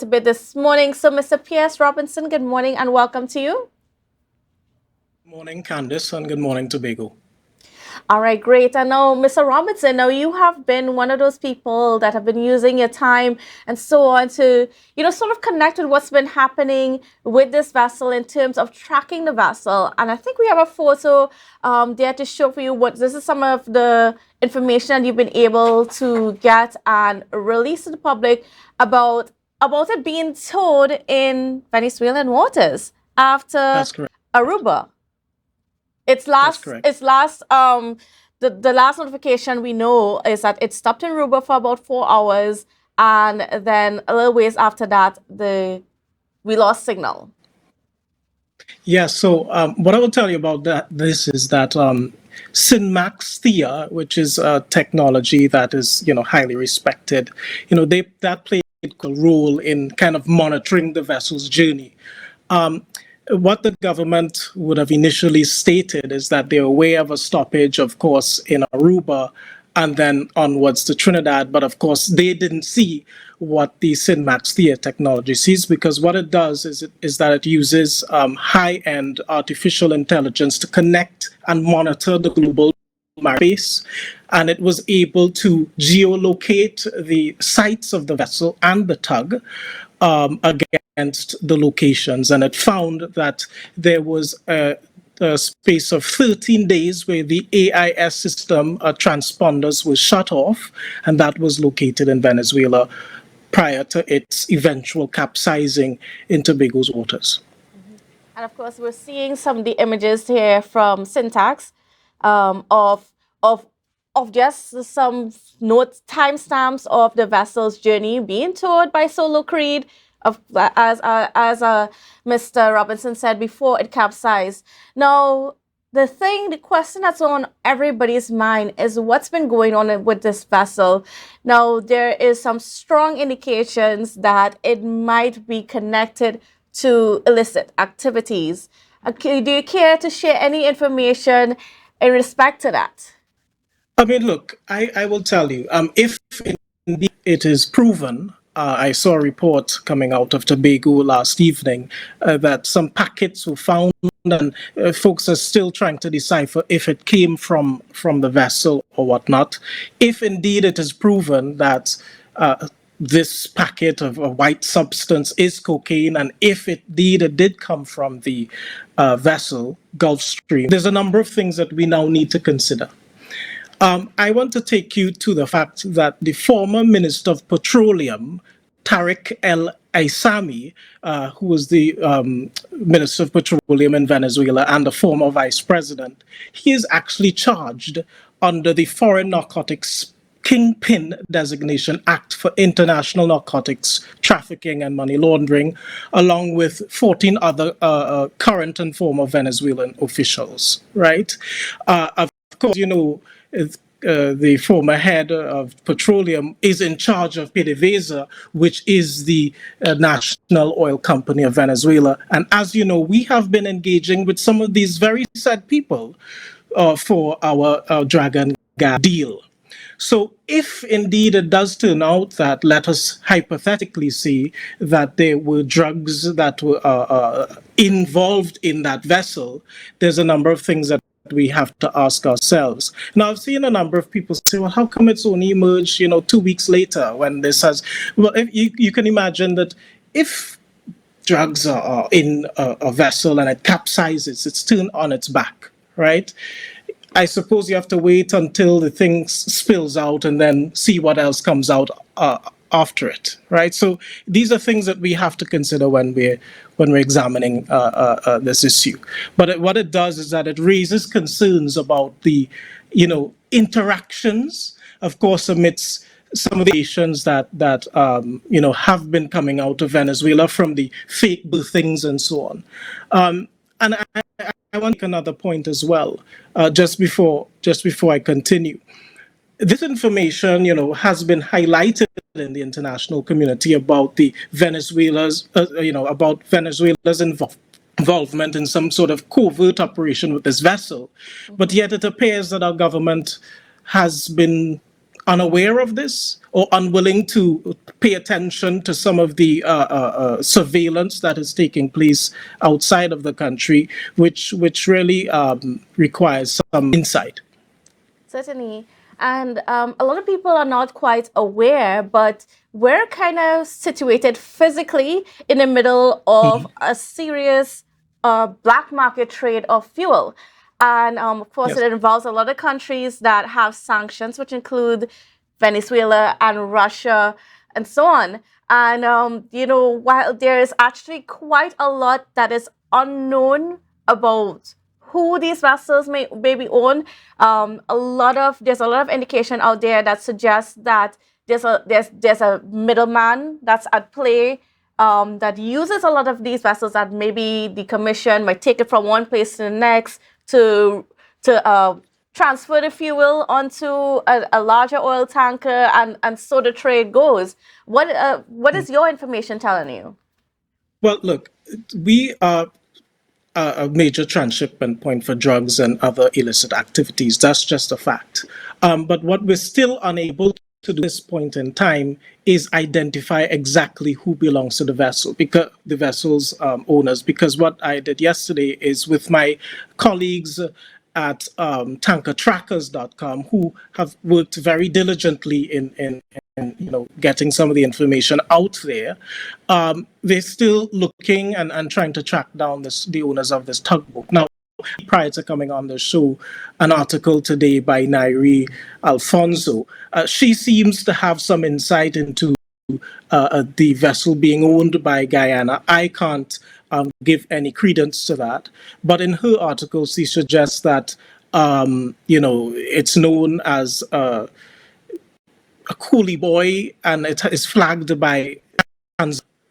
a bit this morning. So, Mr. Pearce Robinson, good morning and welcome to you. Morning, Kandace, and good morning, Tobago. All right, great. I know, Mr. Robinson, now you have been one of those people that have been using your time and so on to, sort of connect with what's been happening with this vessel in terms of tracking the vessel. And I think we have a photo there to show for you what this is some of the information that you've been able to get and release to the public about it being towed in Venezuelan waters after That's correct. Aruba. Its That's last, correct. its last, the last notification we know is that it stopped in Aruba for about 4 hours, and then a little ways after that, we lost signal. Yeah, so what I will tell you about this is that Synmax Thea, which is a technology that is, highly respected, that played a role in kind of monitoring the vessel's journey. What the government would have initially stated is that they're aware of a stoppage, of course, in Aruba and then onwards to Trinidad. But of course, they didn't see what the Synmax Thea technology sees, because what it does is that it uses high-end artificial intelligence to connect and monitor the global space, and it was able to geolocate the sites of the vessel and the tug against the locations. And it found that there was a space of 13 days where the AIS system transponders were shut off, and that was located in Venezuela prior to its eventual capsizing in Tobago's waters. And of course, we're seeing some of the images here from Syntax um, of of of just some note timestamps of the vessel's journey being towed by Solo Creed. Of as Mr. Robinson said before, it capsized. Now, the question that's on everybody's mind is what's been going on with this vessel. Now, there is some strong indications that it might be connected to illicit activities. Do you care to share any information in respect to that? I mean, look, I will tell you, if indeed it is proven, I saw a report coming out of Tobago last evening that some packets were found, and folks are still trying to decipher if it came from the vessel or whatnot. If indeed it is proven that this packet of a white substance is cocaine, and if indeed it did come from the vessel, Gulf Stream, there's a number of things that we now need to consider. I want to take you to the fact that the former Minister of Petroleum, Tariq El Aissami, who was the Minister of Petroleum in Venezuela and the former Vice President, he is actually charged under the Foreign Narcotics Kingpin Designation Act for International Narcotics Trafficking and Money Laundering, along with 14 other current and former Venezuelan officials, right? Of course, the former head of petroleum is in charge of PDVSA, which is the national oil company of Venezuela. And as you know, we have been engaging with some of these very sad people for our Dragon gas deal. So, if indeed it does turn out that, let us hypothetically say, that there were drugs that were involved in that vessel, there's a number of things that we have to ask ourselves. Now, I've seen a number of people say, well, how come it's only emerged, 2 weeks later when this has, well, if you can imagine that if drugs are in a vessel and it capsizes, it's turned on its back, right? I suppose you have to wait until the thing spills out and then see what else comes out after it, right? So these are things that we have to consider when we're examining this issue. But what it does is that it raises concerns about the, interactions, of course, amidst some of the nations that have been coming out of Venezuela from the fake things and so on. And I want to make another point as well, just before I continue. This information, has been highlighted in the international community about Venezuela's involvement in some sort of covert operation with this vessel, but yet it appears that our government has been unaware of this or unwilling to pay attention to some of the surveillance that is taking place outside of the country, which really requires some insight. Certainly. And a lot of people are not quite aware, but we're kind of situated physically in the middle of Mhm. a serious black market trade of fuel. And of course, Yes. it involves a lot of countries that have sanctions, which include Venezuela and Russia and so on. And, while there is actually quite a lot that is unknown about who these vessels may be owned, there's a lot of indication out there that suggests that there's a middleman that's at play, that uses a lot of these vessels, that maybe the commission might take it from one place to the next to transfer the fuel onto a larger oil tanker, and so the trade goes. What is your information telling you? Well, look, we are a major transshipment point for drugs and other illicit activities. That's just a fact. But what we're still unable to do at this point in time is identify exactly who belongs to the vessel, because the vessel's owners. Because what I did yesterday is with my colleagues at tankertrackers.com, who have worked very diligently in getting some of the information out there. They're still looking and trying to track down the owners of this tugboat. Now, prior to coming on the show, an article today by Nairi Alfonso. She seems to have some insight into the vessel being owned by Guyana. I can't give any credence to that. But in her article, she suggests that, it's known as a coolie boy, and it is flagged by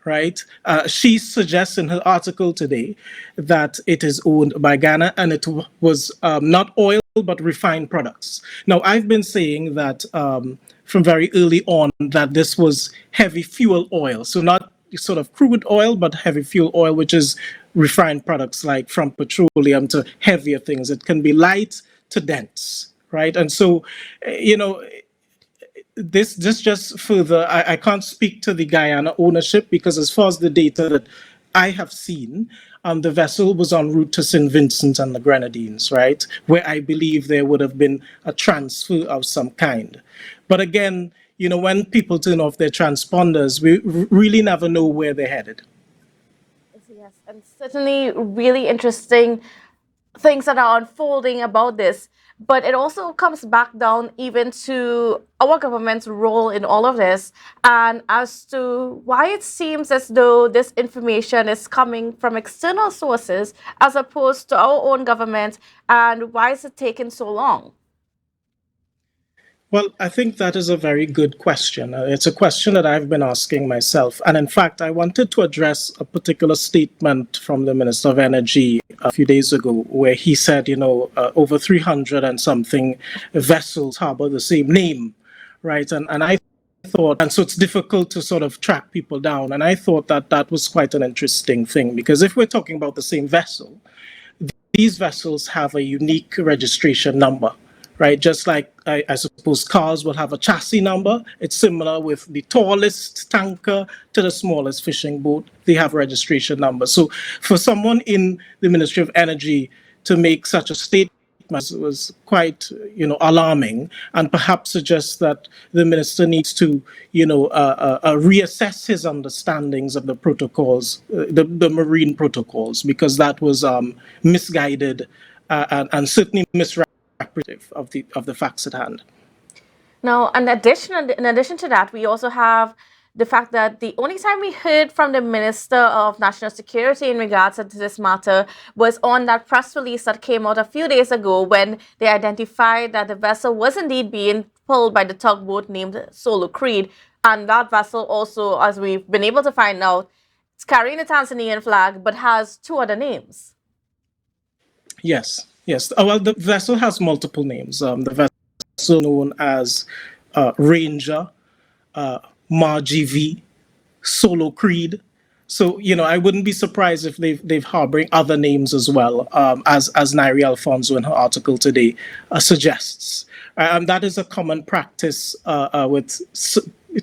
right? She suggests in her article today that it is owned by Ghana, and it was not oil but refined products. Now, I've been saying that from very early on that this was heavy fuel oil, so not sort of crude oil, but heavy fuel oil, which is refined products like from petroleum to heavier things. It can be light to dense, right? And so, this just further, I can't speak to the Guyana ownership, because as far as the data that I have seen, the vessel was en route to St. Vincent and the Grenadines, right, where I believe there would have been a transfer of some kind. But again, when people turn off their transponders, we really never know where they're headed. Yes, and certainly really interesting things that are unfolding about this. But it also comes back down even to our government's role in all of this, and as to why it seems as though this information is coming from external sources as opposed to our own government, and why is it taking so long? Well, I think that is a very good question. It's a question that I've been asking myself. And in fact, I wanted to address a particular statement from the Minister of Energy a few days ago, where he said, over 300 and something vessels harbor the same name, right? And I thought, and so it's difficult to sort of track people down. And I thought that that was quite an interesting thing, because if we're talking about the same vessel, these vessels have a unique registration number, right? Just like I suppose cars will have a chassis number. It's similar with the tallest tanker to the smallest fishing boat. They have registration numbers. So for someone in the Ministry of Energy to make such a statement was quite, alarming, and perhaps suggests that the minister needs to, reassess his understandings of the protocols, the marine protocols, because that was misguided and certainly misrepresentative of the facts at hand. Now, in addition to that, we also have the fact that the only time we heard from the Minister of National Security in regards to this matter was on that press release that came out a few days ago, when they identified that the vessel was indeed being pulled by the tugboat named Solo Creed. And that vessel also, as we've been able to find out, it's carrying a Tanzanian flag but has two other names. Yes, yes. Well, the vessel has multiple names. The vessel known as Ranger, uh, Margie V, Solo Creed. So I wouldn't be surprised if they've harboring other names as well, as Nairi Alfonso in her article today suggests, That is a common practice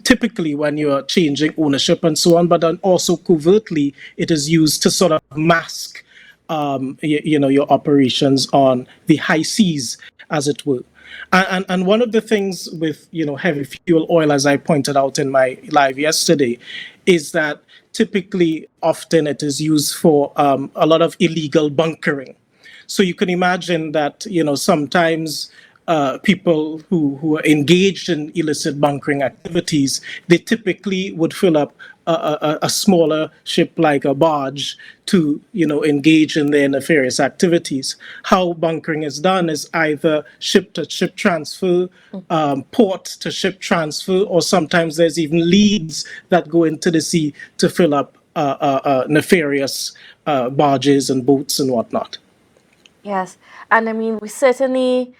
typically when you're changing ownership and so on, but then also covertly it is used to sort of mask, your operations on the high seas, as it were. And one of the things with heavy fuel oil, as I pointed out in my live yesterday, is that typically often it is used for a lot of illegal bunkering. So you can imagine that sometimes people who are engaged in illicit bunkering activities, they typically would fill up a smaller ship like a barge to engage in their nefarious activities. How bunkering is done is either ship to ship transfer, port to ship transfer, or sometimes there's even leads that go into the sea to fill up nefarious barges and boats and whatnot. Yes, and I mean, we certainly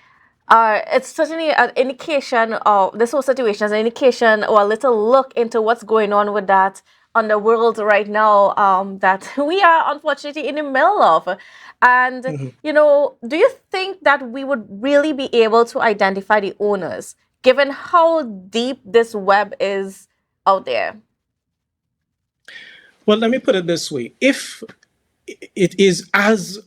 it's certainly an indication of this whole situation is an indication or a little look into what's going on with that underworld right now, that we are unfortunately in the middle of. And, Mhm. do you think that we would really be able to identify the owners, given how deep this web is out there? Well, let me put it this way. If it is as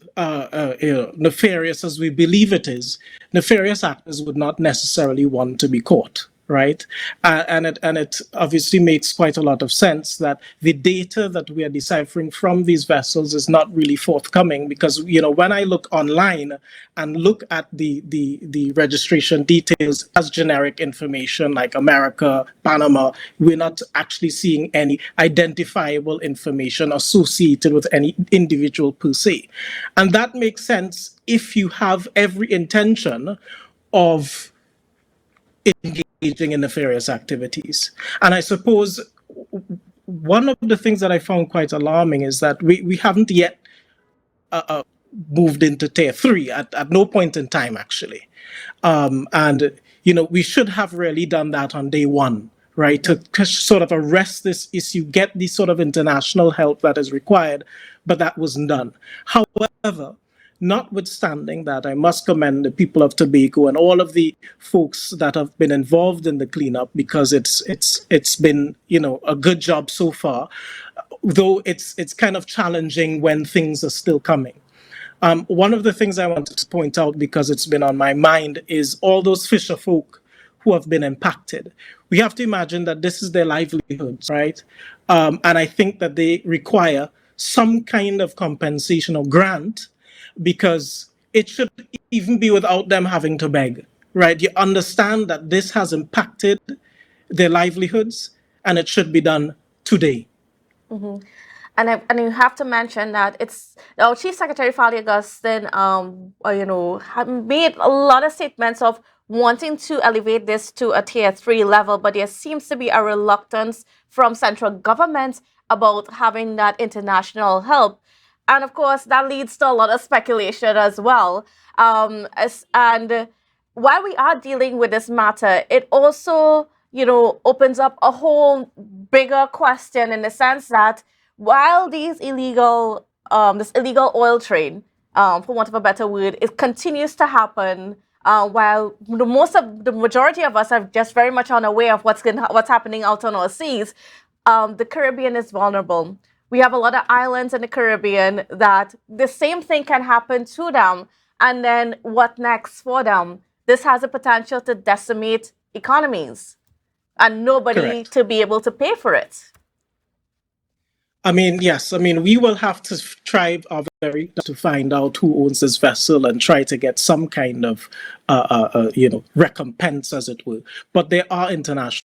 nefarious as we believe it is, nefarious actors would not necessarily want to be caught, right? And it obviously makes quite a lot of sense that the data that we are deciphering from these vessels is not really forthcoming, because when I look online and look at the registration details as generic information like America, Panama, we're not actually seeing any identifiable information associated with any individual per se. And that makes sense if you have every intention of engaging in nefarious activities. And I suppose one of the things that I found quite alarming is that we haven't yet moved into tier three at no point in time, actually. And we should have really done that on day one, right? To sort of arrest this issue, get the sort of international help that is required, but that wasn't done. However, notwithstanding that, I must commend the people of Tobago and all of the folks that have been involved in the cleanup, because it's been a good job so far. Though it's kind of challenging when things are still coming. One of the things I wanted to point out, because it's been on my mind, is all those fisher folk who have been impacted. We have to imagine that this is their livelihoods, right? And I think that they require some kind of compensation or grant, because it should even be without them having to beg, right? You understand that this has impacted their livelihoods and it should be done today. Mhm. And you have to mention that it's our Chief Secretary Fali Augustine, had made a lot of statements of wanting to elevate this to a tier three level, but there seems to be a reluctance from central government about having that international help. And of course, that leads to a lot of speculation as well. And while we are dealing with this matter, it also, opens up a whole bigger question, in the sense that while this illegal oil trade, for want of a better word, it continues to happen. While the majority of us are just very much unaware of what's happening out on our seas, the Caribbean is vulnerable. We have a lot of islands in the Caribbean that the same thing can happen to them. And then what next for them? This has the potential to decimate economies and nobody Correct. to be able to pay for it. I mean, yes. I mean, we will have to try our very to find out who owns this vessel and try to get some kind of, recompense, as it were. But there are international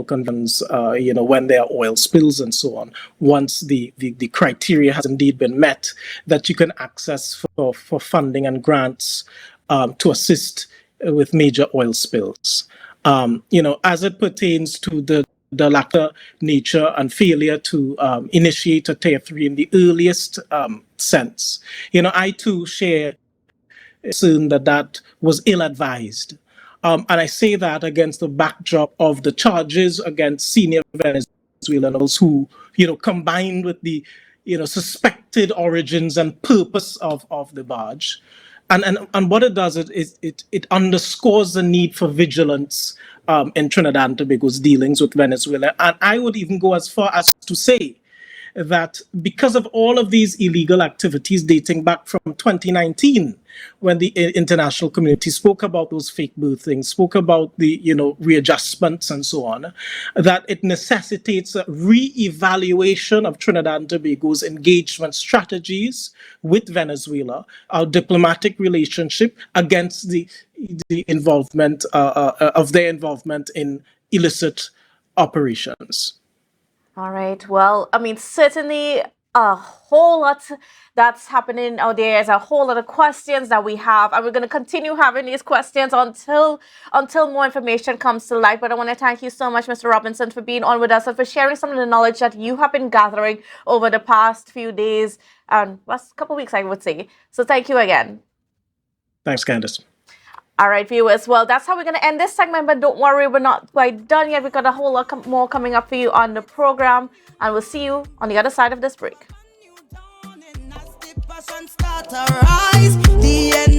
conventions, when there are oil spills and so on. Once the criteria has indeed been met, that you can access for funding and grants to assist with major oil spills. As it pertains to the latter nature and failure to initiate a tier three in the earliest sense. I too share concern that that was ill advised. And I say that against the backdrop of the charges against senior Venezuelans who, combined with the, suspected origins and purpose of the barge, And what it does is it underscores the need for vigilance in Trinidad and Tobago's dealings with Venezuela. And I would even go as far as to say that because of all of these illegal activities dating back from 2019, when the international community spoke about those fake birthings, spoke about the readjustments and so on, that it necessitates a re-evaluation of Trinidad and Tobago's engagement strategies with Venezuela, our diplomatic relationship against the involvement of their involvement in illicit operations. All right. Well, I mean, certainly a whole lot that's happening out there. There's a whole lot of questions that we have, and we're going to continue having these questions until more information comes to light. But I want to thank you so much, Mr. Robinson, for being on with us and for sharing some of the knowledge that you have been gathering over the past few days and last couple of weeks, I would say. So thank you again. Thanks, Kandace. All right, viewers. Well, that's how we're going to end this segment, but don't worry, we're not quite done yet. We've got a whole lot more coming up for you on the program, and we'll see you on the other side of this break.